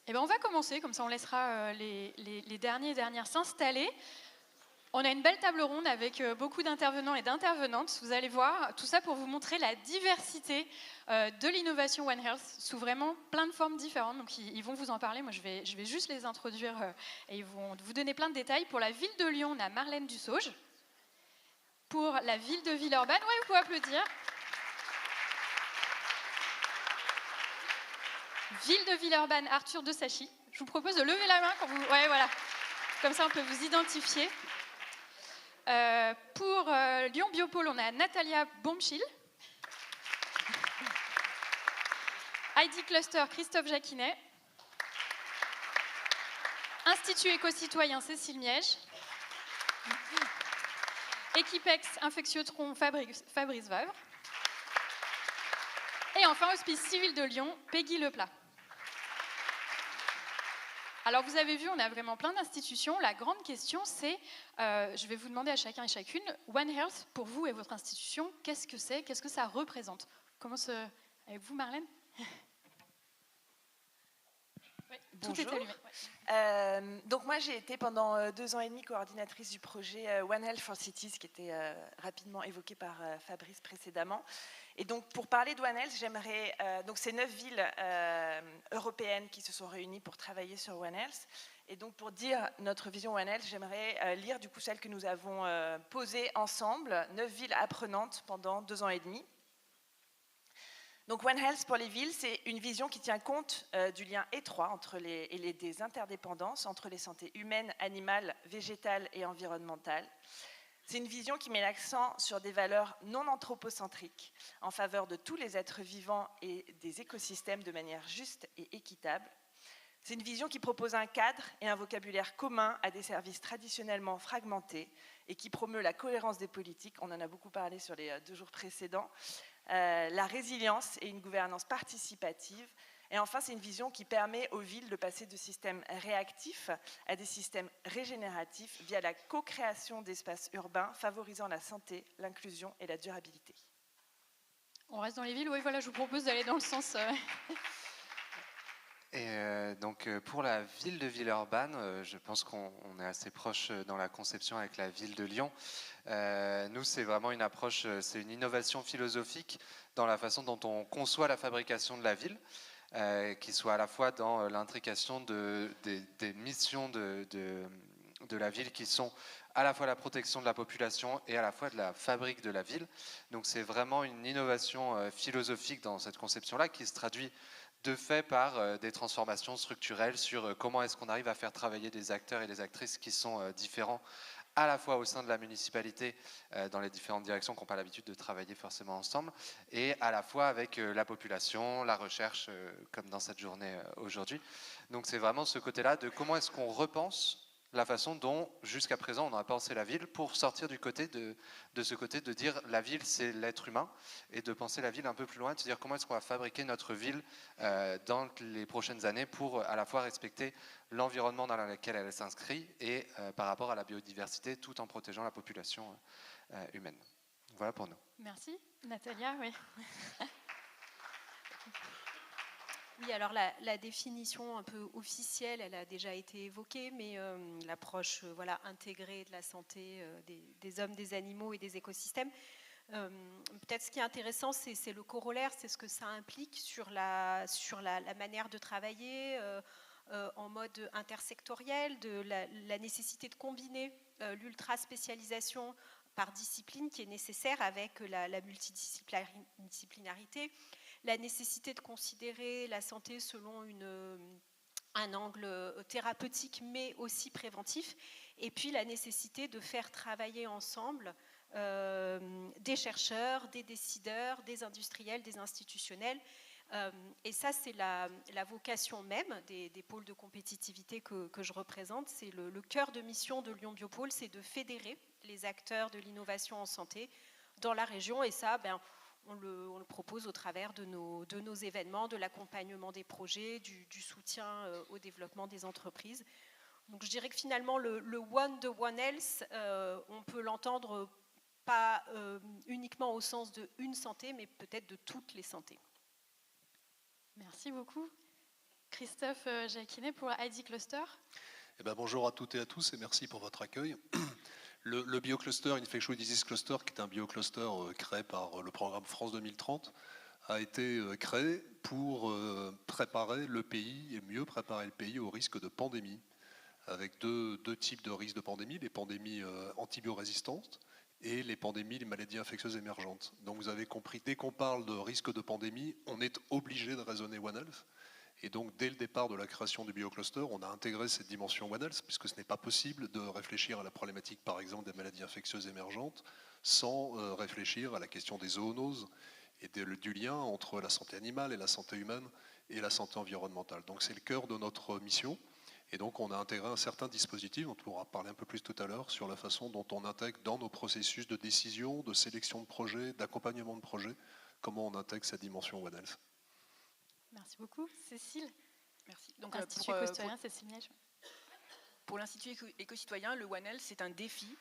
Eh ben on va commencer, comme ça on laissera les derniers et dernières s'installer. On a une belle table ronde avec beaucoup d'intervenants et d'intervenantes. Vous allez voir, tout ça pour vous montrer la diversité de l'innovation One Health sous vraiment plein de formes différentes. Donc ils vont vous en parler, moi je vais juste les introduire et ils vont vous donner plein de détails. Pour la ville de Lyon, on a Marlène Dussauge. Pour la ville de Villeurbanne, ouais, vous pouvez applaudir. Ville de Villeurbanne, Arthur de Sachy. Je vous propose de lever la main quand vous... Ouais, voilà. Comme ça, on peut vous identifier. Pour Lyon Biopôle, on a Natalia Bombchil. ID Cluster, Christophe Jacquinet. Institut éco-citoyen, Cécile Miège. Équipex, Infectieux Tronc, Fabrice Vavre. Et enfin, Hospice Civil de Lyon, Peggy Leplat. Alors vous avez vu, on a vraiment plein d'institutions. La grande question, c'est, je vais vous demander à chacun et chacune, One Health, pour vous et votre institution, qu'est-ce que c'est, qu'est-ce que ça représente? Commence avec vous, Marlène. Oui, tout est allumé. Ouais. Donc moi j'ai été pendant 2 ans et demi coordinatrice du projet One Health for Cities qui était rapidement évoqué par Fabrice précédemment. Et donc pour parler de One Health, j'aimerais donc c'est 9 villes européennes qui se sont réunies pour travailler sur One Health. Et donc pour dire notre vision One Health, j'aimerais lire du coup celle que nous avons posée ensemble, 9 villes apprenantes pendant 2 ans et demi. Donc One Health pour les villes, c'est une vision qui tient compte du lien étroit entre des interdépendances entre les santé humaine, animale, végétale et environnementale. C'est une vision qui met l'accent sur des valeurs non anthropocentriques en faveur de tous les êtres vivants et des écosystèmes de manière juste et équitable. C'est une vision qui propose un cadre et un vocabulaire commun à des services traditionnellement fragmentés et qui promeut la cohérence des politiques, on en a beaucoup parlé sur les 2 jours précédents, la résilience et une gouvernance participative. Et enfin, c'est une vision qui permet aux villes de passer de systèmes réactifs à des systèmes régénératifs via la co-création d'espaces urbains favorisant la santé, l'inclusion et la durabilité. On reste dans les villes, oui, voilà, je vous propose d'aller dans le sens... Et donc pour la ville de Villeurbanne, je pense qu'on est assez proche dans la conception avec la ville de Lyon. Nous, c'est vraiment une approche, c'est une innovation philosophique dans la façon dont on conçoit la fabrication de la ville, qui soit à la fois dans l'intrication des missions de la ville qui sont à la fois la protection de la population et à la fois de la fabrique de la ville. Donc c'est vraiment une innovation philosophique dans cette conception-là qui se traduit de fait par des transformations structurelles sur comment est-ce qu'on arrive à faire travailler des acteurs et des actrices qui sont différents à la fois au sein de la municipalité, dans les différentes directions qui n'ont pas l'habitude de travailler forcément ensemble, et à la fois avec la population, la recherche, comme dans cette journée aujourd'hui. Donc c'est vraiment ce côté-là de comment est-ce qu'on repense la façon dont, jusqu'à présent, on a pensé la ville pour sortir du côté de ce côté de dire la ville, c'est l'être humain, et de penser la ville un peu plus loin, de se dire comment est-ce qu'on va fabriquer notre ville dans les prochaines années pour à la fois respecter l'environnement dans lequel elle s'inscrit et par rapport à la biodiversité, tout en protégeant la population humaine. Voilà pour nous. Merci. Natalia, oui. Oui, alors la définition un peu officielle, elle a déjà été évoquée, mais l'approche voilà, intégrée de la santé des hommes, des animaux et des écosystèmes. Peut-être ce qui est intéressant, c'est le corollaire, c'est ce que ça implique sur la manière de travailler en mode intersectoriel, de la nécessité de combiner l'ultra-spécialisation par discipline qui est nécessaire avec la multidisciplinarité, la nécessité de considérer la santé selon un angle thérapeutique mais aussi préventif, et puis la nécessité de faire travailler ensemble des chercheurs, des décideurs, des industriels, des institutionnels. Et ça, c'est la vocation même des pôles de compétitivité que je représente. C'est le cœur de mission de Lyon Biopôle, c'est de fédérer les acteurs de l'innovation en santé dans la région. Et ça, on le propose au travers de nos événements, de l'accompagnement des projets, du soutien au développement des entreprises. Donc je dirais que finalement, le One de One Health, on peut l'entendre pas uniquement au sens de une santé, mais peut-être de toutes les santé. Merci beaucoup. Christophe Jacquinet pour ID Cluster. Eh ben, bonjour à toutes et à tous et merci pour votre accueil. Le BioCluster, Infectious Disease Cluster, qui est un biocluster créé par le programme France 2030, a été créé pour préparer le pays et mieux préparer le pays au risque de pandémie, avec deux types de risques de pandémie, les pandémies antibiorésistantes et les pandémies, les maladies infectieuses émergentes. Donc vous avez compris, dès qu'on parle de risque de pandémie, on est obligé de raisonner One Health. Et donc, dès le départ de la création du BioCluster, on a intégré cette dimension One Health, puisque ce n'est pas possible de réfléchir à la problématique, par exemple, des maladies infectieuses émergentes, sans réfléchir à la question des zoonoses et du lien entre la santé animale et la santé humaine et la santé environnementale. Donc, c'est le cœur de notre mission. Et donc, on a intégré un certain dispositif, dont on pourra parler un peu plus tout à l'heure, sur la façon dont on intègre dans nos processus de décision, de sélection de projets, d'accompagnement de projets, comment on intègre cette dimension One Health. Merci beaucoup. Cécile. Merci. Donc, Institut éco-citoyen, Cécile Miège. Pour l'Institut éco-citoyen, le One Health, c'est un défi.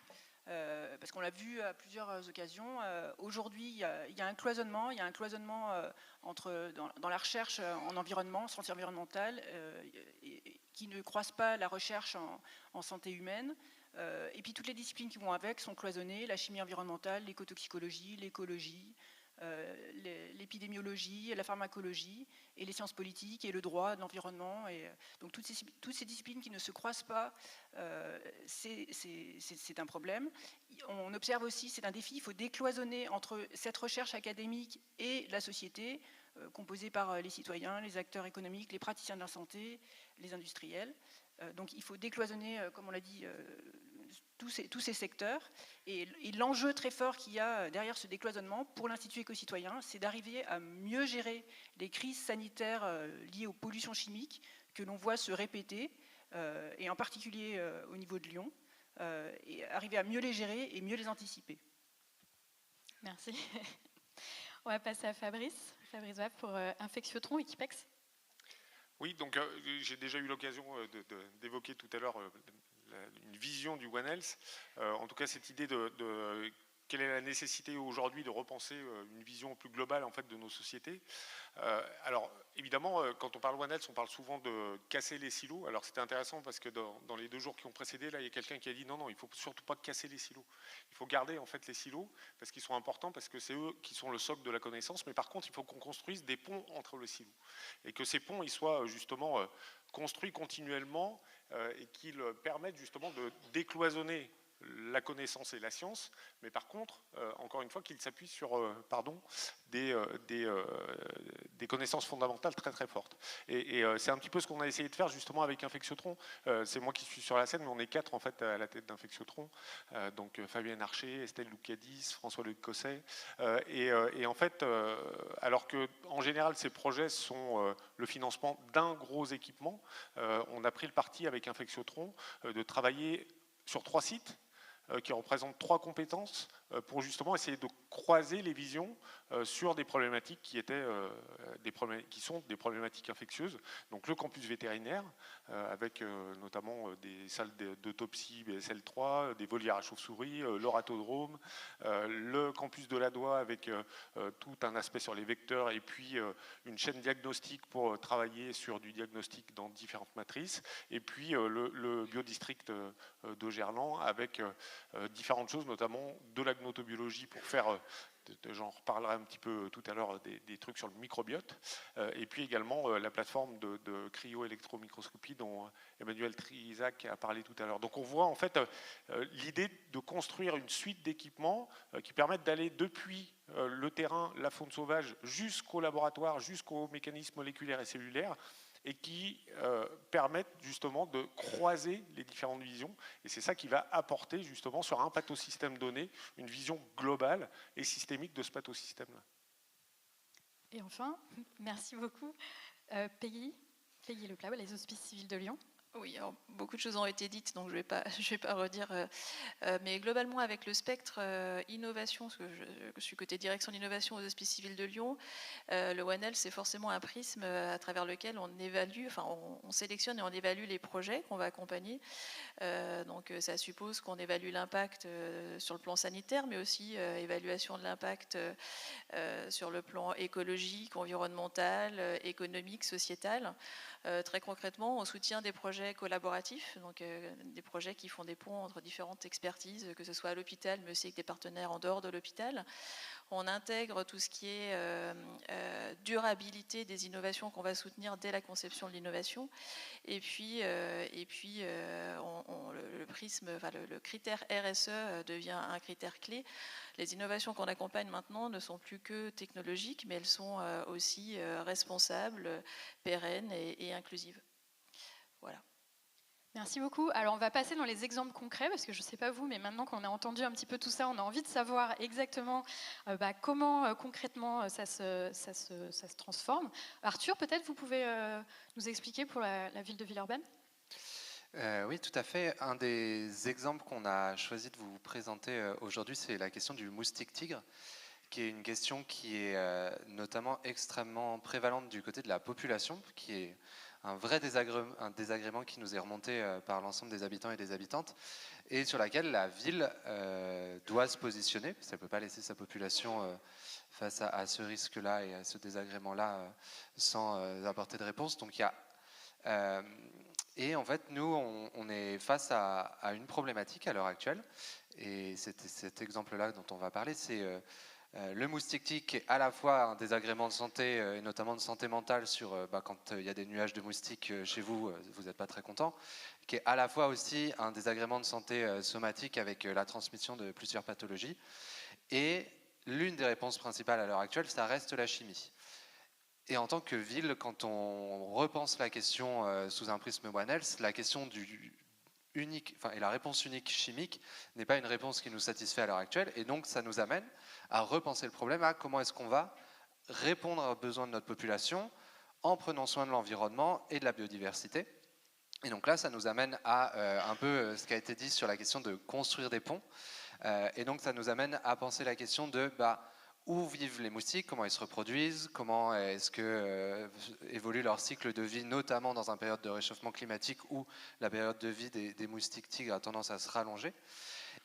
Parce qu'on l'a vu à plusieurs occasions. Aujourd'hui, il y a un cloisonnement. Il y a un cloisonnement dans la recherche en environnement, santé environnementale, qui ne croise pas la recherche en santé humaine. Et puis toutes les disciplines qui vont avec sont cloisonnées, la chimie environnementale, l'écotoxicologie, l'écologie, l'épidémiologie, la pharmacologie et les sciences politiques et le droit de l'environnement. Et donc toutes ces disciplines qui ne se croisent pas, c'est un problème. On observe aussi, c'est un défi, il faut décloisonner entre cette recherche académique et la société, composée par les citoyens, les acteurs économiques, les praticiens de la santé, les industriels. Donc il faut décloisonner, comme on l'a dit, tous ces secteurs. Et l'enjeu très fort qu'il y a derrière ce décloisonnement pour l'Institut éco-citoyen, c'est d'arriver à mieux gérer les crises sanitaires liées aux pollutions chimiques que l'on voit se répéter, et en particulier au niveau de Lyon, et arriver à mieux les gérer et mieux les anticiper. Merci. On va passer à Fabrice Vav pour Infectiotron, Equipex. Oui, donc j'ai déjà eu l'occasion d'évoquer tout à l'heure une vision du One Health. En tout cas, cette idée de quelle est la nécessité aujourd'hui de repenser une vision plus globale en fait de nos sociétés. Alors évidemment, quand on parle One Health, on parle souvent de casser les silos. Alors c'était intéressant parce que dans les 2 jours qui ont précédé, là il y a quelqu'un qui a dit non, il faut surtout pas casser les silos. Il faut garder en fait les silos parce qu'ils sont importants, parce que c'est eux qui sont le socle de la connaissance. Mais par contre, il faut qu'on construise des ponts entre les silos et que ces ponts ils soient justement construits continuellement et qu'ils permettent justement de décloisonner la connaissance et la science, mais par contre, encore une fois, qu'ils s'appuient sur des connaissances fondamentales très très fortes. Et c'est un petit peu ce qu'on a essayé de faire justement avec Infectiotron. C'est moi qui suis sur la scène, mais on est 4 en fait à la tête d'Infectiotron. Donc Fabienne Archer, Estelle Loucadis, François-Luc Cosset. Et en fait, alors que en général ces projets sont le financement d'un gros équipement, on a pris le parti avec Infectiotron de travailler sur 3 sites qui représentent 3 compétences pour justement essayer de croiser les visions sur des problématiques qui sont des problématiques infectieuses. Donc le campus vétérinaire, avec notamment des salles d'autopsie BSL3, des volières à chauves-souris, l'oratodrome, le campus de l'Adois avec tout un aspect sur les vecteurs et puis une chaîne diagnostique pour travailler sur du diagnostic dans différentes matrices, et puis le biodistrict de Gerland avec différentes choses, notamment de la gnotobiologie pour faire, j'en reparlerai un petit peu tout à l'heure, des trucs sur le microbiote, et puis également la plateforme de cryo-électromicroscopie dont Emmanuel Trizac a parlé tout à l'heure. Donc on voit en fait l'idée de construire une suite d'équipements qui permettent d'aller depuis le terrain, la faune sauvage, jusqu'au laboratoire, jusqu'aux mécanismes moléculaires et cellulaires, et qui permettent justement de croiser les différentes visions. Et c'est ça qui va apporter justement sur un pathosystème donné une vision globale et systémique de ce pathosystème-là. Et enfin, merci beaucoup, Peggy Leplat, les Hospices civils de Lyon. Oui, alors, beaucoup de choses ont été dites, donc je vais pas redire. Mais globalement, avec le spectre innovation, parce que je suis côté direction d'innovation aux Hospices civils de Lyon, le One Health, c'est forcément un prisme à travers lequel on évalue, enfin on sélectionne et on évalue les projets qu'on va accompagner. Donc ça suppose qu'on évalue l'impact sur le plan sanitaire, mais aussi évaluation de l'impact sur le plan écologique, environnemental, économique, sociétal. Très concrètement, on soutient des projets collaboratifs, donc des projets qui font des ponts entre différentes expertises, que ce soit à l'hôpital, mais aussi avec des partenaires en dehors de l'hôpital. On intègre tout ce qui est durabilité des innovations qu'on va soutenir dès la conception de l'innovation. Et puis, le prisme, enfin, le critère RSE devient un critère clé. Les innovations qu'on accompagne maintenant ne sont plus que technologiques, mais elles sont aussi responsables, pérennes et inclusives. Voilà. Merci beaucoup. Alors, on va passer dans les exemples concrets, parce que je ne sais pas vous, mais maintenant qu'on a entendu un petit peu tout ça, on a envie de savoir exactement comment concrètement ça se transforme. Arthur, peut-être vous pouvez nous expliquer pour la ville de Villeurbanne ? Oui, tout à fait. Un des exemples qu'on a choisi de vous présenter aujourd'hui, c'est la question du moustique tigre, qui est une question qui est notamment extrêmement prévalente du côté de la population, qui est un vrai désagrément qui nous est remonté par l'ensemble des habitants et des habitantes, et sur laquelle la ville doit se positionner, parce qu'elle ne peut pas laisser sa population face à ce risque-là et à ce désagrément-là sans apporter de réponse. Donc il y a... et en fait, nous, on est face à une problématique à l'heure actuelle, et cet exemple-là dont on va parler, c'est le moustique tigre, qui est à la fois un désagrément de santé, et notamment de santé mentale, quand il y a des nuages de moustiques chez vous, vous n'êtes pas très content, qui est à la fois aussi un désagrément de santé somatique avec la transmission de plusieurs pathologies. Et l'une des réponses principales à l'heure actuelle, ça reste la chimie. Et en tant que ville, quand on repense la question sous un prisme One Health, la question et la réponse unique chimique n'est pas une réponse qui nous satisfait à l'heure actuelle, et donc ça nous amène à repenser le problème à comment est-ce qu'on va répondre aux besoins de notre population en prenant soin de l'environnement et de la biodiversité. Et donc là, ça nous amène à un peu ce qui a été dit sur la question de construire des ponts, et donc ça nous amène à penser la question de où vivent les moustiques, comment ils se reproduisent, comment est-ce que évolue leur cycle de vie, notamment dans une période de réchauffement climatique où la période de vie des moustiques tigres a tendance à se rallonger.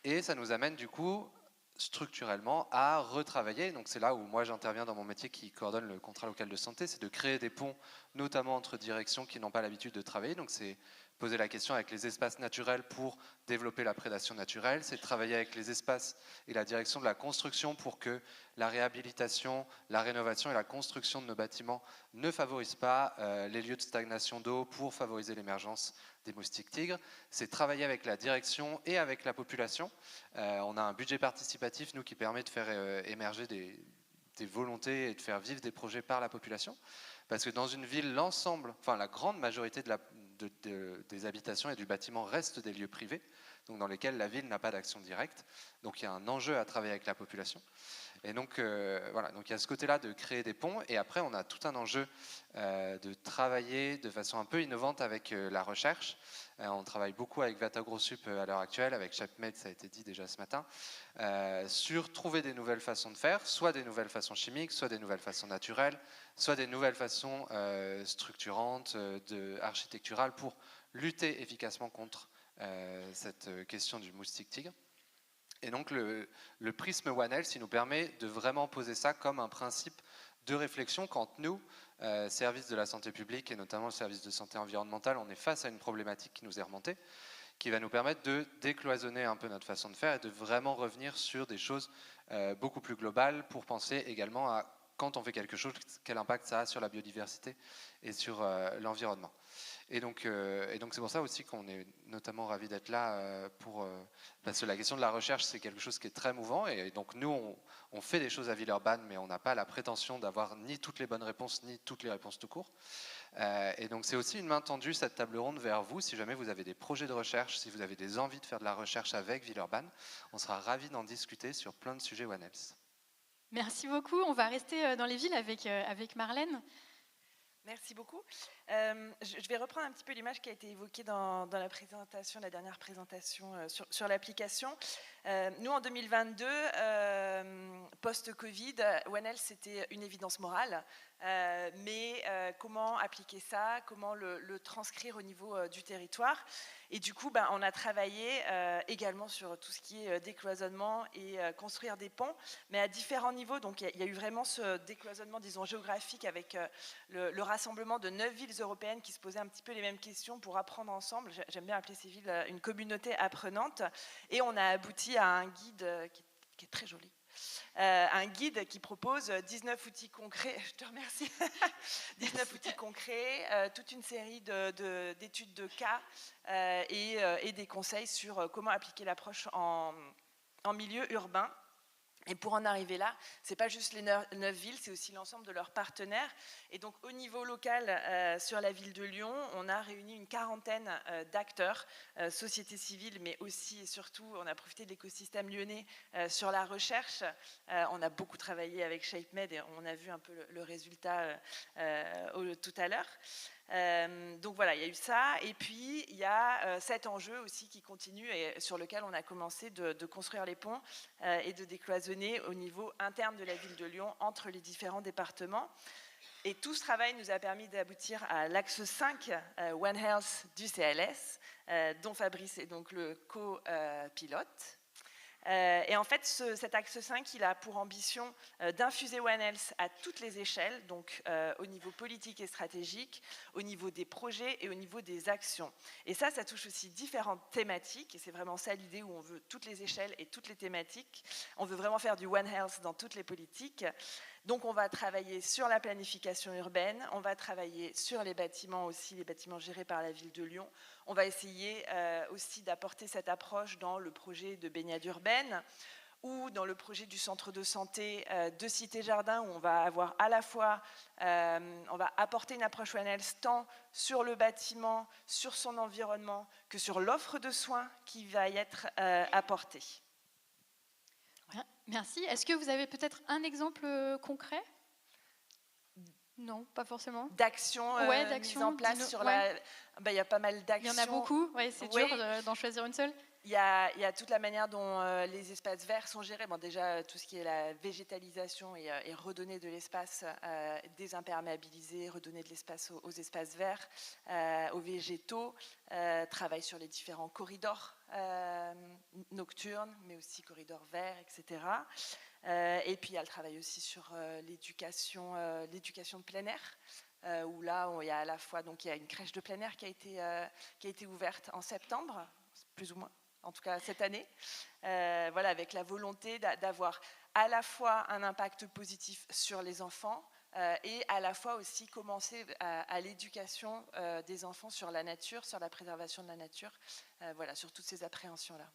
Et ça nous amène du coup structurellement à retravailler. Donc c'est là où moi j'interviens dans mon métier qui coordonne le contrat local de santé, c'est de créer des ponts, notamment entre directions qui n'ont pas l'habitude de travailler. Donc c'est poser la question avec les espaces naturels pour développer la prédation naturelle, c'est travailler avec les espaces et la direction de la construction pour que la réhabilitation, la rénovation et la construction de nos bâtiments ne favorisent pas les lieux de stagnation d'eau pour favoriser l'émergence des moustiques tigres. C'est travailler avec la direction et avec la population. On a un budget participatif, nous, qui permet de faire émerger des volontés et de faire vivre des projets par la population. Parce que dans une ville, la grande majorité des habitations et du bâtiment restent des lieux privés, donc dans lesquels la ville n'a pas d'action directe. Donc il y a un enjeu à travailler avec la population. Et donc voilà, donc il y a ce côté-là de créer des ponts, et après on a tout un enjeu de travailler de façon un peu innovante avec la recherche. On travaille beaucoup avec Vatagrosup à l'heure actuelle, avec ChapMed, ça a été dit déjà ce matin, sur trouver des nouvelles façons de faire, soit des nouvelles façons chimiques, soit des nouvelles façons naturelles, soit des nouvelles façons structurantes, architecturales, pour lutter efficacement contre cette question du moustique tigre. Et donc le prisme One Health, il nous permet de vraiment poser ça comme un principe de réflexion quand nous, services de la santé publique et notamment le service de santé environnementale, on est face à une problématique qui nous est remontée, qui va nous permettre de décloisonner un peu notre façon de faire et de vraiment revenir sur des choses beaucoup plus globales pour penser également à quand on fait quelque chose, quel impact ça a sur la biodiversité et sur l'environnement. Et donc c'est pour ça aussi qu'on est notamment ravis d'être là parce que la question de la recherche, c'est quelque chose qui est très mouvant, et donc nous on fait des choses à Villeurbanne, mais on n'a pas la prétention d'avoir ni toutes les bonnes réponses ni toutes les réponses tout court. Et donc c'est aussi une main tendue, cette table ronde, vers vous, si jamais vous avez des projets de recherche, si vous avez des envies de faire de la recherche avec Villeurbanne, on sera ravis d'en discuter sur plein de sujets One Health. Merci beaucoup. On va rester dans les villes avec Marlène. Merci beaucoup. Je vais reprendre un petit peu l'image qui a été évoquée dans la dernière présentation sur l'application. Nous, en 2022, post-Covid, One Health, c'était une évidence morale. mais comment appliquer ça, comment le transcrire au niveau du territoire. Et du coup, on a travaillé également sur tout ce qui est décloisonnement et construire des ponts, mais à différents niveaux. Donc il y a eu vraiment ce décloisonnement, disons, géographique avec le rassemblement de 9 villes européennes qui se posaient un petit peu les mêmes questions pour apprendre ensemble. J'aime bien appeler ces villes une communauté apprenante. Et on a abouti à un guide qui est très joli. Un guide qui propose 19 outils concrets, je te remercie, 19 outils concrets, toute une série d'études de cas et des conseils sur comment appliquer l'approche en milieu urbain. Et pour en arriver là, ce n'est pas juste les 9 villes, c'est aussi l'ensemble de leurs partenaires. Et donc au niveau local, sur la ville de Lyon, on a réuni une quarantaine d'acteurs, société civile, mais aussi et surtout, on a profité de l'écosystème lyonnais sur la recherche. On a beaucoup travaillé avec ShapeMed et on a vu un peu le résultat tout à l'heure. Donc voilà, il y a eu ça, et puis il y a cet enjeu aussi qui continue et sur lequel on a commencé de construire les ponts et de décloisonner au niveau interne de la ville de Lyon entre les différents départements. Et tout ce travail nous a permis d'aboutir à l'axe 5 One Health du CLS, dont Fabrice est donc le co-pilote. Et en fait, cet axe 5, il a pour ambition d'infuser One Health à toutes les échelles, donc au niveau politique et stratégique, au niveau des projets et au niveau des actions. Et ça touche aussi différentes thématiques, et c'est vraiment ça l'idée où on veut toutes les échelles et toutes les thématiques. On veut vraiment faire du One Health dans toutes les politiques. Donc on va travailler sur la planification urbaine, on va travailler sur les bâtiments aussi, les bâtiments gérés par la ville de Lyon. On va essayer aussi d'apporter cette approche dans le projet de baignade urbaine ou dans le projet du centre de santé de Cité-Jardin, où on va avoir à la fois, on va apporter une approche One Health tant sur le bâtiment, sur son environnement, que sur l'offre de soins qui va y être apportée. Merci. Est-ce que vous avez peut-être un exemple concret ? Non, pas forcément. D'actions mises en place sur la... Il y a pas mal d'actions. Il y en a beaucoup, c'est dur d'en choisir une seule. Il y a toute la manière dont les espaces verts sont gérés. Bon, déjà, tout ce qui est la végétalisation et redonner de l'espace, désimperméabiliser, redonner de l'espace aux espaces verts, aux végétaux, travail sur les différents corridors nocturnes, mais aussi corridors verts, etc. Et puis, il y a le travail aussi sur l'éducation de plein air. Où là, il y a à la fois, donc il y a une crèche de plein air qui a été ouverte en septembre, plus ou moins, en tout cas cette année, voilà, avec la volonté d'avoir à la fois un impact positif sur les enfants et à la fois aussi commencer à l'éducation des enfants sur la nature, sur la préservation de la nature, voilà, sur toutes ces appréhensions-là.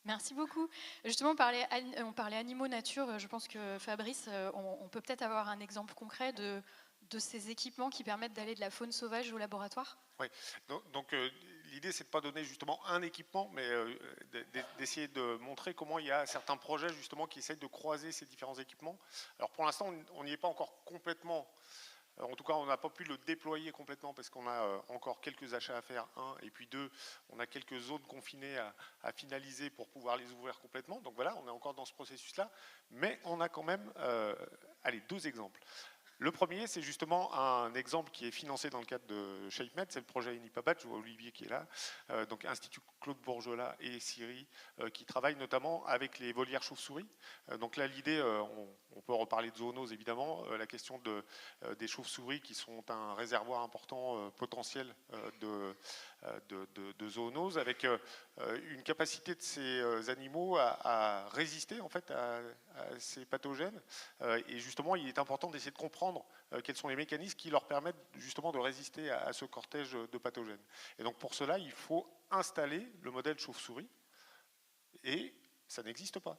Merci beaucoup. Justement, on parlait animaux nature. Je pense que Fabrice, on peut peut-être avoir un exemple concret de ces équipements qui permettent d'aller de la faune sauvage au laboratoire. Oui, donc l'idée c'est de ne pas donner justement un équipement, mais d'essayer de montrer comment il y a certains projets justement qui essayent de croiser ces différents équipements. Alors pour l'instant, on n'y est pas encore complètement. En tout cas, on n'a pas pu le déployer complètement parce qu'on a encore quelques achats à faire, et puis 2, on a quelques zones confinées à finaliser pour pouvoir les ouvrir complètement. Donc voilà, on est encore dans ce processus-là, mais on a quand même 2 exemples. Le premier, c'est justement un exemple qui est financé dans le cadre de ShapeMed, c'est le projet Enipabat, je vois Olivier qui est là, donc Institut Claude Bourgelat et Siri, qui travaillent notamment avec les volières chauves-souris. Donc là, l'idée, on peut reparler de zoonose évidemment, la question des chauves-souris qui sont un réservoir important potentiel de zoonose, avec une capacité de ces animaux à résister en fait à ces pathogènes. Et justement, il est important d'essayer de comprendre quels sont les mécanismes qui leur permettent justement de résister à ce cortège de pathogènes. Et donc pour cela, il faut installer le modèle chauve-souris, et ça n'existe pas.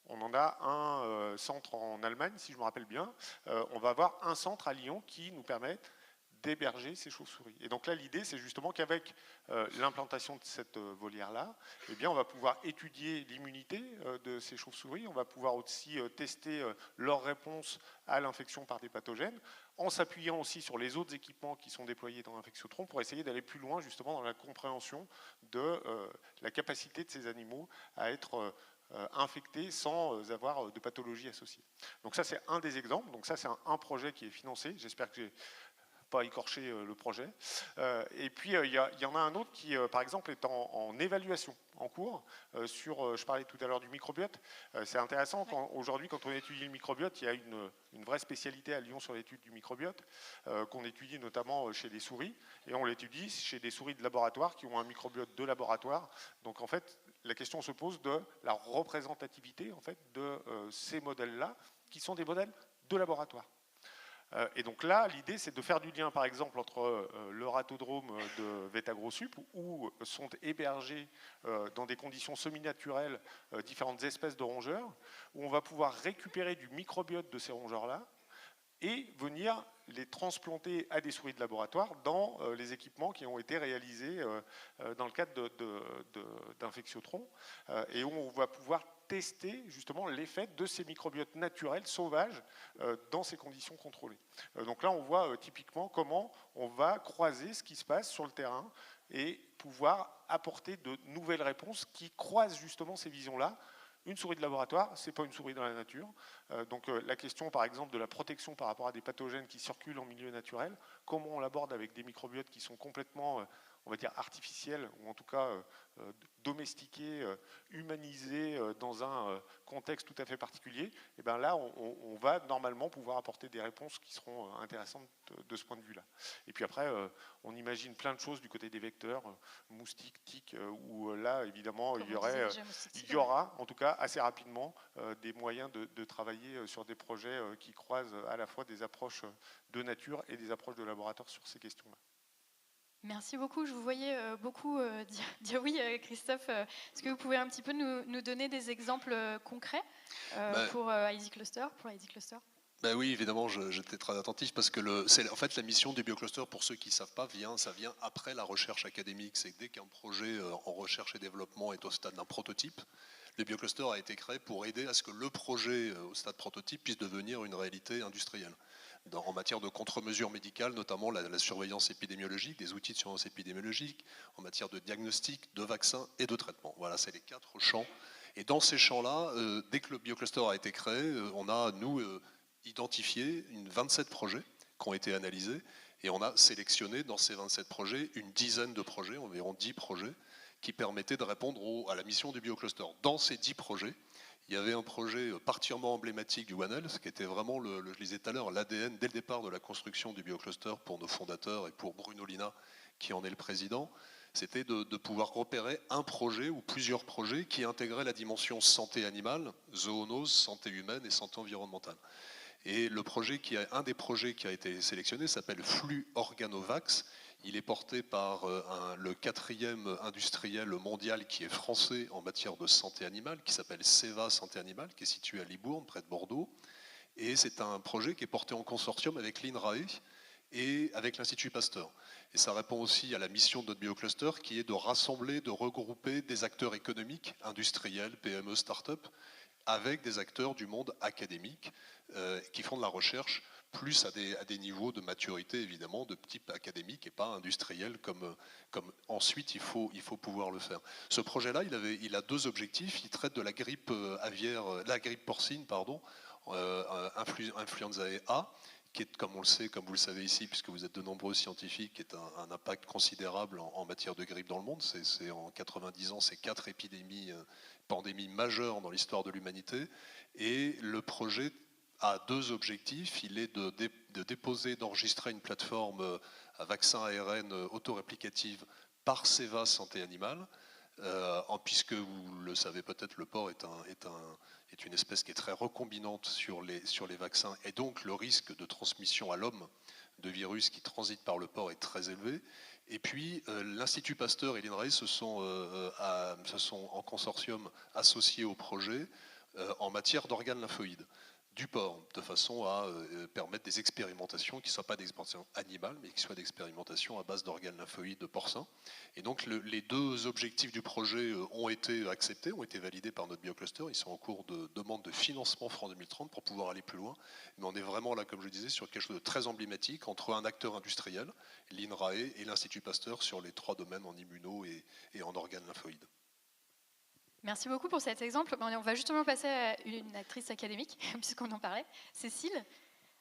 On en a un centre en Allemagne, si je me rappelle bien. On va avoir un centre à Lyon qui nous permet d'héberger ces chauves-souris. Et donc là, l'idée, c'est justement qu'avec l'implantation de cette volière-là, eh bien, on va pouvoir étudier l'immunité de ces chauves-souris, on va pouvoir aussi tester leur réponse à l'infection par des pathogènes, en s'appuyant aussi sur les autres équipements qui sont déployés dans l'Infectiotron pour essayer d'aller plus loin justement dans la compréhension de la capacité de ces animaux à être infectés sans avoir de pathologie associée. Donc ça, c'est un des exemples. Donc ça, c'est un projet qui est financé. J'espère que j'ai pas écorché le projet. Et puis, il y en a un autre qui, par exemple, est en évaluation, en cours, je parlais tout à l'heure du microbiote. C'est intéressant, aujourd'hui, quand on étudie le microbiote, il y a une vraie spécialité à Lyon sur l'étude du microbiote, qu'on étudie notamment chez les souris, et on l'étudie chez des souris de laboratoire qui ont un microbiote de laboratoire. Donc, en fait, la question se pose de la représentativité, en fait, de ces modèles-là, qui sont des modèles de laboratoire. Et donc là, l'idée, c'est de faire du lien, par exemple, entre le ratodrome de Vetagrosup, où sont hébergés dans des conditions semi-naturelles différentes espèces de rongeurs, où on va pouvoir récupérer du microbiote de ces rongeurs-là et venir les transplanter à des souris de laboratoire dans les équipements qui ont été réalisés dans le cadre d'Infectiotron, et où on va pouvoir tester justement l'effet de ces microbiotes naturels, sauvages, dans ces conditions contrôlées. Donc là, on voit typiquement comment on va croiser ce qui se passe sur le terrain et pouvoir apporter de nouvelles réponses qui croisent justement ces visions-là. Une souris de laboratoire, ce n'est pas une souris dans la nature. Donc la question, par exemple, de la protection par rapport à des pathogènes qui circulent en milieu naturel, comment on l'aborde avec des microbiotes qui sont complètement, on va dire, artificiels, ou en tout cas domestiqués, humanisés dans un contexte tout à fait particulier, et bien là, on va normalement pouvoir apporter des réponses qui seront intéressantes de ce point de vue-là. Et puis après, on imagine plein de choses du côté des vecteurs, moustiques, tiques, où là, évidemment, il y aura, en tout cas, assez rapidement, des moyens de travailler sur des projets qui croisent à la fois des approches de nature et des approches de laboratoire sur ces questions-là. Merci beaucoup. Je vous voyais beaucoup dire oui, Christophe. Est-ce que vous pouvez un petit peu nous donner des exemples concrets pour Easy Cluster, Oui, évidemment, j'étais très attentif parce que en fait, la mission du BioCluster, pour ceux qui ne savent pas, ça vient après la recherche académique. C'est que dès qu'un projet en recherche et développement est au stade d'un prototype, le BioCluster a été créé pour aider à ce que le projet au stade prototype puisse devenir une réalité industrielle. En matière de contre-mesures médicales, notamment la surveillance épidémiologique, des outils de surveillance épidémiologique, en matière de diagnostic, de vaccins et de traitement. Voilà, c'est les 4 champs. Et dans ces champs-là, dès que le BioCluster a été créé, on a, nous, identifié 27 projets qui ont été analysés, et on a sélectionné dans ces 27 projets une dizaine de projets, environ 10 projets, qui permettaient de répondre à la mission du BioCluster. Dans ces 10 projets, il y avait un projet particulièrement emblématique du One Health, qui était vraiment, je disais tout à l'heure, l'ADN dès le départ de la construction du BioCluster pour nos fondateurs et pour Bruno Lina, qui en est le président. C'était de pouvoir repérer un projet ou plusieurs projets qui intégraient la dimension santé animale, zoonose, santé humaine et santé environnementale. Et un des projets qui a été sélectionné s'appelle Flux Organovax. Il est porté par le 4e industriel mondial qui est français en matière de santé animale, qui s'appelle Ceva Santé Animale, qui est situé à Libourne, près de Bordeaux. Et c'est un projet qui est porté en consortium avec l'INRAE et avec l'Institut Pasteur. Et ça répond aussi à la mission de notre BioCluster, qui est de rassembler, de regrouper des acteurs économiques, industriels, PME, start-up, avec des acteurs du monde académique qui font de la recherche plus à des niveaux de maturité, évidemment, de type académique et pas industriel, comme ensuite il faut pouvoir le faire. Ce projet-là, il a 2 objectifs. Il traite de la grippe aviaire, la grippe porcine, influenza A, qui est, comme on le sait, comme vous le savez ici, puisque vous êtes de nombreux scientifiques, qui est un impact considérable en matière de grippe dans le monde. C'est en 90 ans, c'est 4 pandémies majeures dans l'histoire de l'humanité. Et le projet a 2 objectifs. Il est de déposer, d'enregistrer une plateforme à vaccin ARN autoréplicative par Ceva Santé Animale, puisque vous le savez peut-être, le porc est une espèce qui est très recombinante sur les vaccins, et donc le risque de transmission à l'homme de virus qui transitent par le porc est très élevé. Et puis l'Institut Pasteur et l'INRAE se sont en consortium associés au projet en matière d'organes lymphoïdes du porc, de façon à permettre des expérimentations qui ne soient pas des expérimentations animales, mais qui soient des expérimentations à base d'organes lymphoïdes porcins. Et donc les 2 objectifs du projet ont été acceptés, ont été validés par notre BioCluster. Ils sont en cours de demande de financement France 2030 pour pouvoir aller plus loin. Mais on est vraiment là, comme je disais, sur quelque chose de très emblématique entre un acteur industriel, l'INRAE et l'Institut Pasteur, sur les 3 domaines en immuno et en organes lymphoïdes. Merci beaucoup pour cet exemple. On va justement passer à une actrice académique, puisqu'on en parlait, Cécile.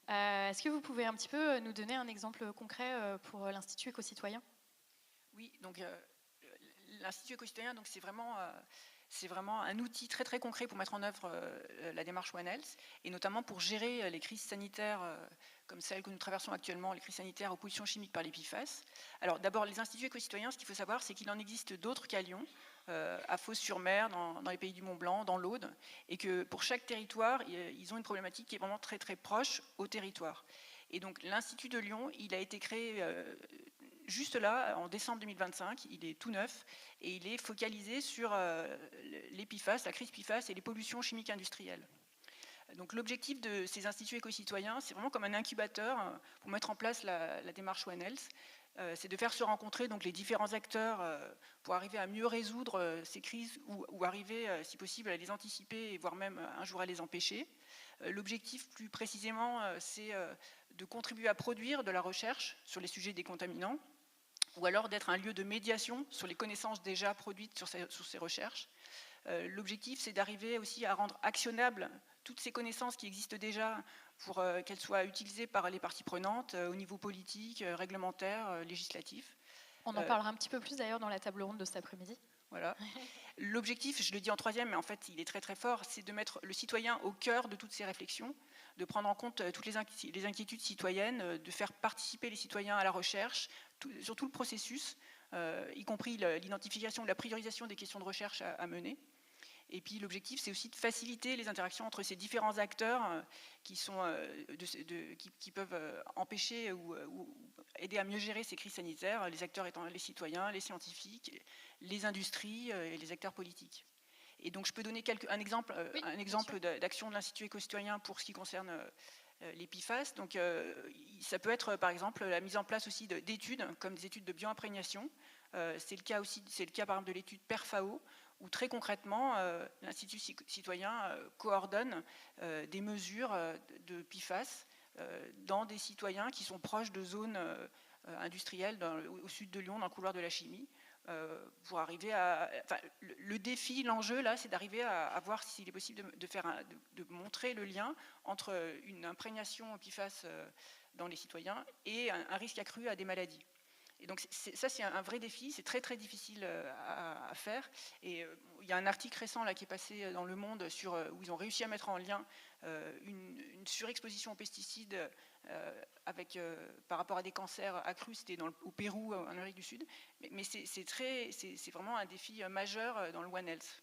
Est-ce que vous pouvez un petit peu nous donner un exemple concret pour l'Institut éco-citoyen ? Oui, donc l'Institut éco-citoyen, donc c'est vraiment un outil très très concret pour mettre en œuvre la démarche One Health, et notamment pour gérer les crises sanitaires comme celle que nous traversons actuellement, les crises sanitaires aux pollutions chimiques par les PFAS. Alors d'abord, les instituts éco-citoyens, ce qu'il faut savoir, c'est qu'il en existe d'autres qu'à Lyon, à Fos-sur-Mer, dans les pays du Mont-Blanc, dans l'Aude, et que pour chaque territoire, ils ont une problématique qui est vraiment très très proche au territoire. Et donc l'Institut de Lyon, il a été créé juste là, en décembre 2025, il est tout neuf, et il est focalisé sur les PFAS, la crise PFAS et les pollutions chimiques industrielles. Donc l'objectif de ces instituts éco-citoyens, c'est vraiment comme un incubateur pour mettre en place la démarche One Health. C'est de faire se rencontrer donc les différents acteurs pour arriver à mieux résoudre ces crises ou arriver, si possible, à les anticiper et voire même un jour à les empêcher. L'objectif, plus précisément, c'est de contribuer à produire de la recherche sur les sujets des contaminants, ou alors d'être un lieu de médiation sur les connaissances déjà produites sur ces recherches. L'objectif, c'est d'arriver aussi à rendre actionnables toutes ces connaissances qui existent déjà pour qu'elles soient utilisées par les parties prenantes au niveau politique, réglementaire, législatif. On en parlera un petit peu plus d'ailleurs dans la table ronde de cet après-midi. Voilà. L'objectif, je le dis en troisième, mais en fait il est très très fort, c'est de mettre le citoyen au cœur de toutes ces réflexions, de prendre en compte toutes les inquiétudes citoyennes, de faire participer les citoyens à la recherche, sur tout le processus, y compris l'identification, la priorisation des questions de recherche à mener. Et puis l'objectif, c'est aussi de faciliter les interactions entre ces différents acteurs qui peuvent empêcher ou aider à mieux gérer ces crises sanitaires, les acteurs étant les citoyens, les scientifiques, les industries et les acteurs politiques. Et donc je peux donner un exemple d'action de l'Institut éco-citoyen pour ce qui concerne les PFAS. Donc ça peut être par exemple la mise en place aussi d'études, comme des études de bioimprégnation. C'est le cas par exemple de l'étude PERFAO, où très concrètement, l'Institut citoyen coordonne des mesures de PFAS dans des citoyens qui sont proches de zones industrielles au sud de Lyon, dans le couloir de la chimie, pour arriver à... Enfin, le défi, l'enjeu, là, c'est d'arriver à voir s'il est possible de montrer le lien entre une imprégnation PFAS dans les citoyens et un risque accru à des maladies. Et donc ça, c'est un vrai défi, c'est très très difficile à faire. Et il y a un article récent là, qui est passé dans Le Monde où ils ont réussi à mettre en lien une surexposition aux pesticides par rapport à des cancers accrus, c'était au Pérou, en Amérique du Sud. Mais c'est vraiment un défi majeur dans le One Health.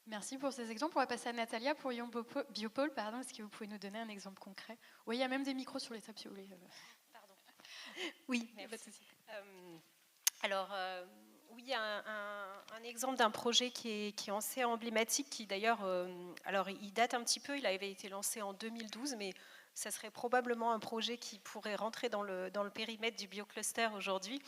Merci pour ces exemples. On va passer à Natalia pour Lyon Biopôle. Est-ce que vous pouvez nous donner un exemple concret ? Oui, il y a même des micros sur les tables si vous voulez. Oui, merci. Oui, il y a un exemple d'un projet qui est assez emblématique, qui d'ailleurs, alors il date un petit peu, il avait été lancé en 2012, mais ça serait probablement un projet qui pourrait rentrer dans le périmètre du biocluster aujourd'hui.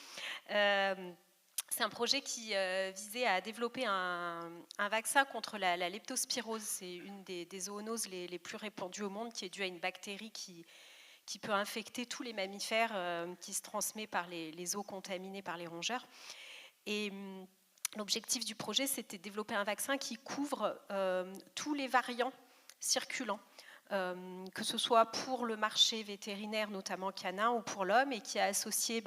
C'est un projet qui visait à développer un vaccin contre la leptospirose. C'est une des zoonoses les plus répandues au monde, qui est due à une bactérie qui peut infecter tous les mammifères, qui se transmet par les eaux contaminées par les rongeurs. Et l'objectif du projet, c'était de développer un vaccin qui couvre tous les variants circulants, que ce soit pour le marché vétérinaire, notamment canin, ou pour l'homme, et qui a associé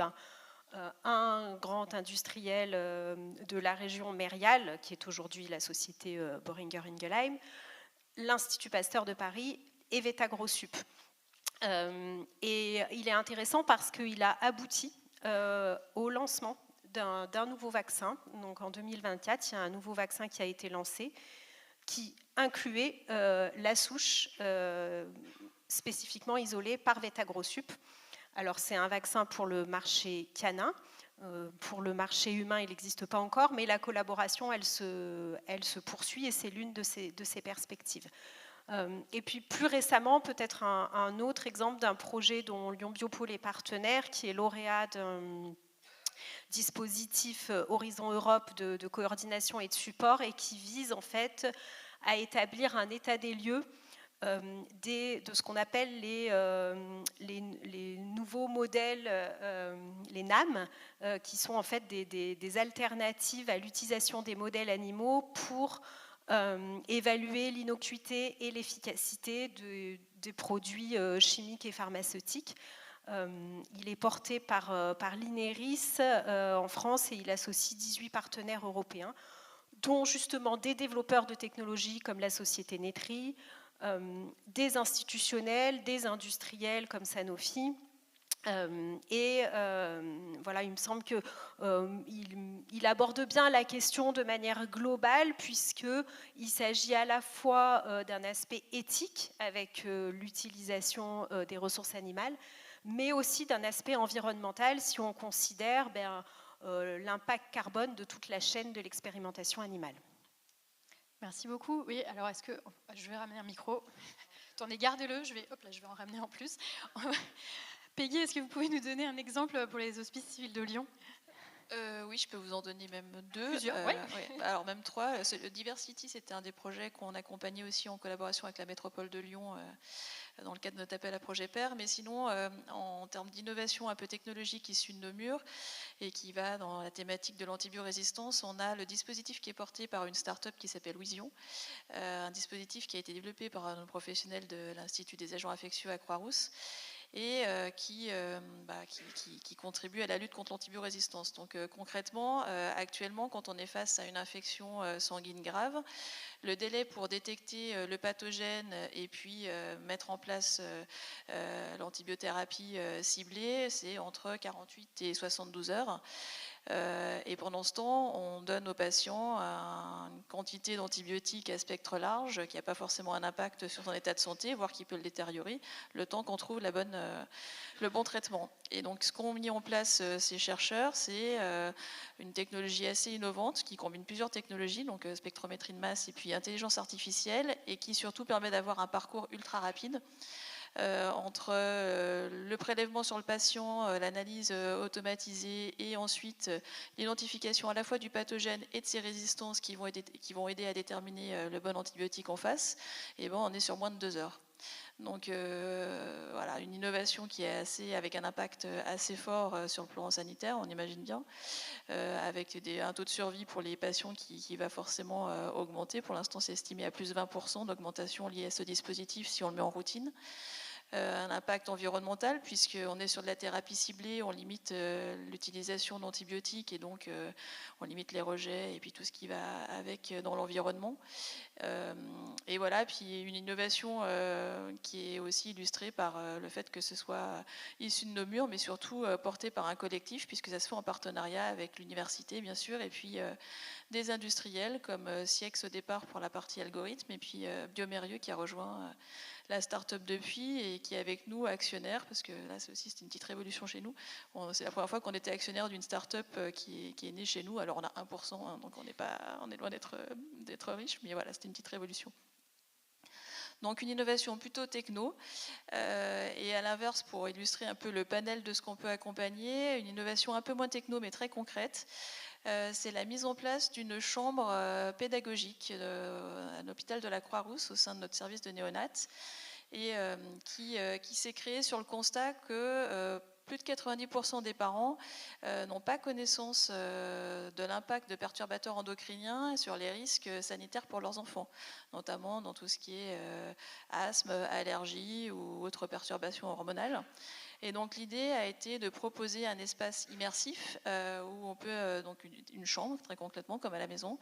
un grand industriel de la région Mérial, qui est aujourd'hui la société Boehringer Ingelheim, l'Institut Pasteur de Paris et Vetagrosup. Et il est intéressant parce qu'il a abouti au lancement d'un nouveau vaccin. Donc en 2024, il y a un nouveau vaccin qui a été lancé qui incluait la souche spécifiquement isolée par Vetagrosup. Alors c'est un vaccin pour le marché canin. Pour le marché humain, il n'existe pas encore, mais la collaboration, elle se poursuit et c'est l'une de ces perspectives. Et puis plus récemment, peut-être un autre exemple d'un projet dont Lyon Biopôle est partenaire, qui est lauréat d'un dispositif Horizon Europe de coordination et de support, et qui vise en fait à établir un état des lieux de ce qu'on appelle les nouveaux modèles, les NAM, qui sont en fait des alternatives à l'utilisation des modèles animaux pour évaluer l'innocuité et l'efficacité des produits chimiques et pharmaceutiques. Il est porté par l'INERIS en France et il associe 18 partenaires européens, dont justement des développeurs de technologies comme la société Netri, des institutionnels, des industriels comme Sanofi. Voilà, il me semble qu'il aborde bien la question de manière globale, puisqu'il s'agit à la fois d'un aspect éthique avec l'utilisation des ressources animales, mais aussi d'un aspect environnemental si on considère l'impact carbone de toute la chaîne de l'expérimentation animale. Merci beaucoup. Oui, alors est-ce que je vais ramener un micro. Attendez, gardez-le. Je vais en ramener en plus. Peggy, est-ce que vous pouvez nous donner un exemple pour les hospices civils de Lyon ? Oui, je peux vous en donner même 2. Plusieurs, ouais. Alors même 3. Le Diversity, c'était un des projets qu'on accompagnait aussi en collaboration avec la métropole de Lyon dans le cadre de notre appel à projet PAIR. Mais sinon, en termes d'innovation un peu technologique issue de nos murs et qui va dans la thématique de l'antibiorésistance, on a le dispositif qui est porté par une start-up qui s'appelle Vision, un dispositif qui a été développé par un professionnel de l'Institut des agents infectieux à Croix-Rousse, et qui contribue à la lutte contre l'antibiorésistance. Donc concrètement, actuellement, quand on est face à une infection sanguine grave, le délai pour détecter le pathogène et puis mettre en place l'antibiothérapie ciblée, c'est entre 48 et 72 heures. Et pendant ce temps, on donne aux patients une quantité d'antibiotiques à spectre large qui n'a pas forcément un impact sur son état de santé, voire qui peut le détériorer, le temps qu'on trouve le bon traitement. Et donc, ce qu'ont mis en place ces chercheurs, c'est une technologie assez innovante qui combine plusieurs technologies, donc spectrométrie de masse et puis intelligence artificielle, et qui surtout permet d'avoir un parcours ultra rapide. Entre le prélèvement sur le patient, l'analyse automatisée et ensuite l'identification à la fois du pathogène et de ses résistances qui vont aider à déterminer le bon antibiotique en face, et on est sur moins de 2 heures. Donc voilà, une innovation qui est avec un impact assez fort sur le plan sanitaire, on imagine bien, avec un taux de survie pour les patients qui va forcément augmenter. Pour l'instant, c'est estimé à plus de 20% d'augmentation liée à ce dispositif si on le met en routine. Un impact environnemental, puisqu'on est sur de la thérapie ciblée, on limite l'utilisation d'antibiotiques et donc on limite les rejets et puis tout ce qui va avec dans l'environnement. Et voilà, puis une innovation qui est aussi illustrée par le fait que ce soit issu de nos murs, mais surtout porté par un collectif, puisque ça se fait en partenariat avec l'université, bien sûr, et puis des industriels comme Siex au départ pour la partie algorithme, et puis Biomérieux qui a rejoint la start-up depuis et qui est avec nous actionnaire, parce que là c'est une petite révolution chez nous. C'est la première fois qu'on était actionnaire d'une start-up qui est née chez nous. Alors on a 1%, hein, donc on est loin d'être riche, mais voilà, c'était une petite révolution. Donc une innovation plutôt techno, et à l'inverse, pour illustrer un peu le panel de ce qu'on peut accompagner, une innovation un peu moins techno mais très concrète, c'est la mise en place d'une chambre pédagogique à l'hôpital de la Croix-Rousse au sein de notre service de néonat, et qui s'est créée sur le constat que plus de 90% des parents n'ont pas connaissance de l'impact de perturbateurs endocriniens sur les risques sanitaires pour leurs enfants, notamment dans tout ce qui est asthme, allergie ou autres perturbations hormonales. Et donc l'idée a été de proposer un espace immersif où on peut, donc une chambre très concrètement comme à la maison,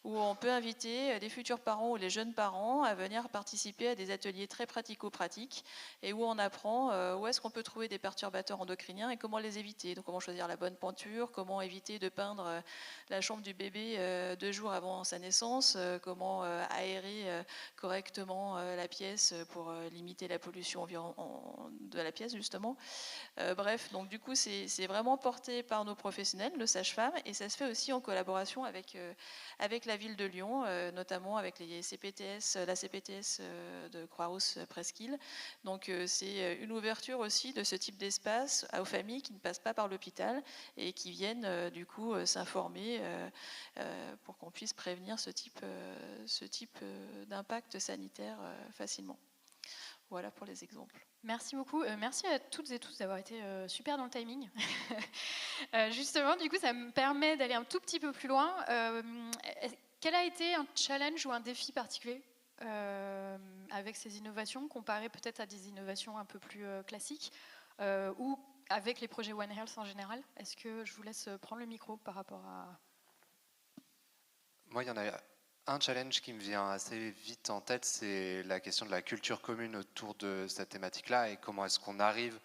où on peut inviter les futurs parents ou les jeunes parents à venir participer à des ateliers très pratico-pratiques et où on apprend où est-ce qu'on peut trouver des perturbateurs endocriniens et comment les éviter. Donc comment choisir la bonne peinture, comment éviter de peindre la chambre du bébé 2 jours avant sa naissance, comment aérer correctement la pièce pour limiter la pollution de la pièce justement. Bref, donc du coup c'est vraiment porté par nos professionnels, nos sages-femmes, et ça se fait aussi en collaboration avec la ville de Lyon, notamment avec la CPTS de Croix-Rousse Presqu'île. Donc c'est une ouverture aussi de ce type d'espace aux familles qui ne passent pas par l'hôpital et qui viennent du coup s'informer pour qu'on puisse prévenir ce type d'impact sanitaire facilement. Voilà pour les exemples. Merci beaucoup. Merci à toutes et tous d'avoir été super dans le timing. Justement, du coup, ça me permet d'aller un tout petit peu plus loin. Quel a été un challenge ou un défi particulier avec ces innovations, comparé peut-être à des innovations un peu plus classiques ou avec les projets One Health en général? Est-ce que je vous laisse prendre le micro par rapport à... Moi, il y en a un challenge qui me vient assez vite en tête, c'est la question de la culture commune autour de cette thématique-là et comment est-ce qu'on arrive,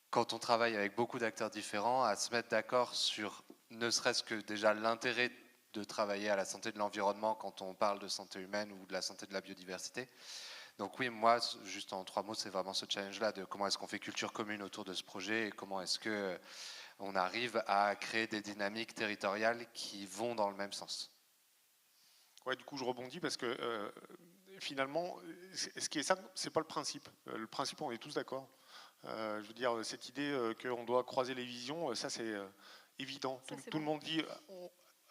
quand on travaille avec beaucoup d'acteurs différents, à se mettre d'accord sur ne serait-ce que déjà l'intérêt de travailler à la santé de l'environnement quand on parle de santé humaine ou de la santé de la biodiversité. Donc oui, moi, juste en 3 mots, c'est vraiment ce challenge-là de comment est-ce qu'on fait culture commune autour de ce projet et comment est-ce qu'on arrive à créer des dynamiques territoriales qui vont dans le même sens. Ouais, du coup, je rebondis parce que finalement, ce qui est ça, c'est pas le principe. Le principe, on est tous d'accord. Je veux dire, cette idée qu'on doit croiser les visions, ça c'est évident. Tout le monde dit,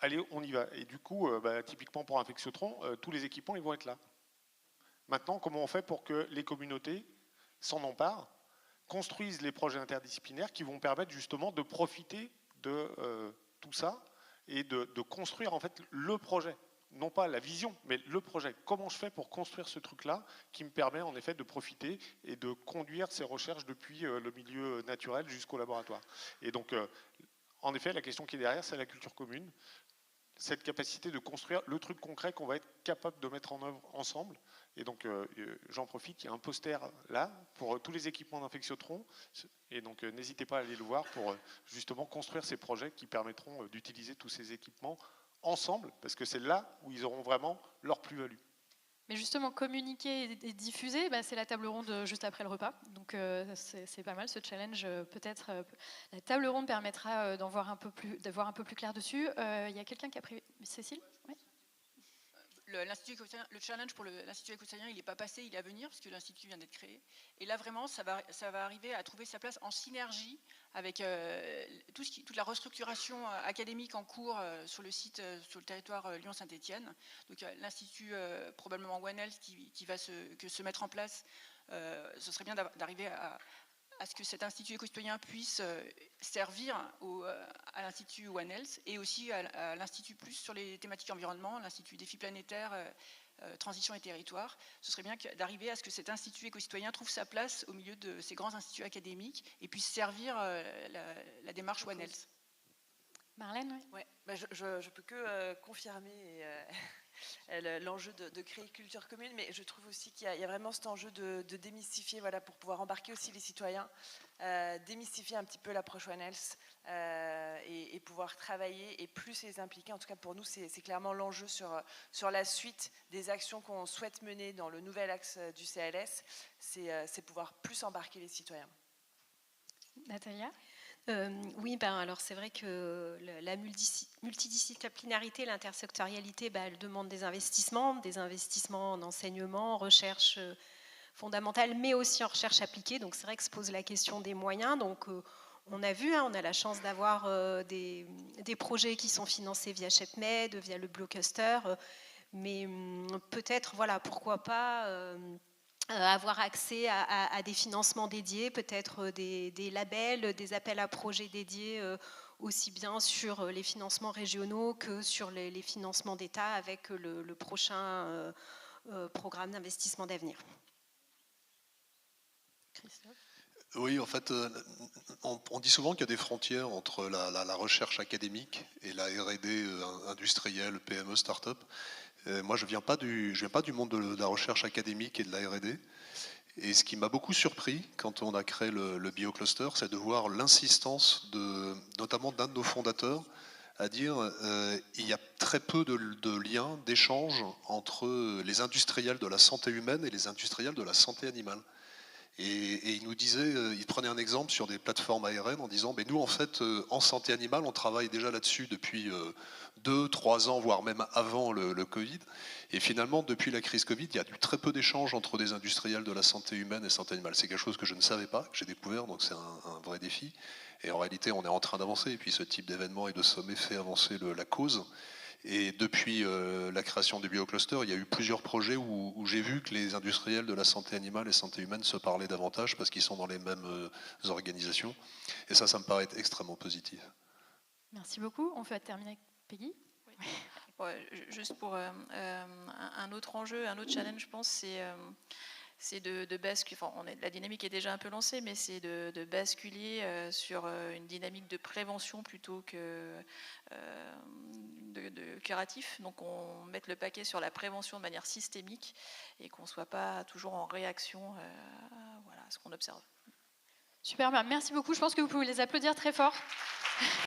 allez, on y va. Et du coup, typiquement pour Infexiotron, tous les équipements, ils vont être là. Maintenant, comment on fait pour que les communautés s'en emparent, construisent les projets interdisciplinaires qui vont permettre justement de profiter de tout ça et de construire en fait le projet. Non pas la vision, mais le projet. Comment je fais pour construire ce truc-là qui me permet en effet de profiter et de conduire ces recherches depuis le milieu naturel jusqu'au laboratoire. Et donc, en effet, la question qui est derrière, c'est la culture commune. Cette capacité de construire le truc concret qu'on va être capable de mettre en œuvre ensemble. Et donc, j'en profite, il y a un poster là pour tous les équipements d'Infexiotron. Et donc, n'hésitez pas à aller le voir pour justement construire ces projets qui permettront d'utiliser tous ces équipements ensemble, parce que c'est là où ils auront vraiment leur plus-value. Mais justement, communiquer et diffuser, c'est la table ronde juste après le repas. Donc c'est pas mal ce challenge. Peut-être la table ronde permettra d'en voir un peu plus clair dessus. Il y a quelqu'un qui a pris... Cécile ? Oui. Le challenge pour l'Institut éco-citoyen, il n'est pas passé, il est à venir, parce que l'Institut vient d'être créé. Et là, vraiment, ça va arriver à trouver sa place en synergie avec toute la restructuration académique en cours sur le site, sur le territoire Lyon-Saint-Étienne. Donc l'Institut, probablement One Health, qui va se mettre en place. Ce serait bien d'arriver à ce que cet Institut éco-citoyen puisse servir à l'Institut One Health et aussi à l'Institut Plus sur les thématiques environnement, l'Institut Défis planétaires, transition et territoire. Ce serait bien d'arriver à ce que cet Institut éco-citoyen trouve sa place au milieu de ces grands instituts académiques et puisse servir la démarche One Health. Marlène, oui. Ouais, je peux que confirmer l'enjeu de créer culture commune, mais je trouve aussi qu'il y a vraiment cet enjeu de démystifier, voilà, pour pouvoir embarquer aussi les citoyens, démystifier un petit peu l'approche One Health et pouvoir travailler et plus les impliquer. En tout cas, pour nous, c'est clairement l'enjeu sur la suite des actions qu'on souhaite mener dans le nouvel axe du CLS, c'est pouvoir plus embarquer les citoyens. Natalia ? Oui, alors c'est vrai que la multidisciplinarité, l'intersectorialité, elle demande des investissements en enseignement, en recherche fondamentale, mais aussi en recherche appliquée. Donc c'est vrai que se pose la question des moyens. Donc on a vu, on a la chance d'avoir des projets qui sont financés via SHEPMED, via le Blockbuster, mais peut-être, voilà, pourquoi pas... avoir accès à des financements dédiés, peut-être des labels, des appels à projets dédiés, aussi bien sur les financements régionaux que sur les financements d'État avec le prochain programme d'investissement d'avenir. Christophe ? Oui, en fait, on dit souvent qu'il y a des frontières entre la recherche académique et la R&D industrielle, PME, start-up. Moi, je ne viens pas du monde de la recherche académique et de la R&D. Et ce qui m'a beaucoup surpris quand on a créé le BioCluster, c'est de voir l'insistance notamment d'un de nos fondateurs à dire il y a très peu de liens, d'échanges entre les industriels de la santé humaine et les industriels de la santé animale. Et il nous disait, il prenait un exemple sur des plateformes ARN en disant, mais nous en fait, en santé animale, on travaille déjà là-dessus depuis 2-3 ans, voire même avant le Covid. Et finalement, depuis la crise Covid, il y a eu très peu d'échanges entre des industriels de la santé humaine et santé animale. C'est quelque chose que je ne savais pas, que j'ai découvert, donc c'est un vrai défi. Et en réalité, on est en train d'avancer. Et puis ce type d'événement et de sommet fait avancer la cause. Et depuis la création du biocluster, il y a eu plusieurs projets où j'ai vu que les industriels de la santé animale et santé humaine se parlaient davantage parce qu'ils sont dans les mêmes organisations. Et ça me paraît extrêmement positif. Merci beaucoup. On peut terminer avec Peggy. Oui. Ouais, juste pour un autre enjeu, un autre challenge, je pense, c'est de basculer. Enfin, la dynamique est déjà un peu lancée, mais c'est de basculer sur une dynamique de prévention plutôt que de curatif. Donc, on met le paquet sur la prévention de manière systémique et qu'on ne soit pas toujours en réaction à ce qu'on observe. Super, merci beaucoup. Je pense que vous pouvez les applaudir très fort.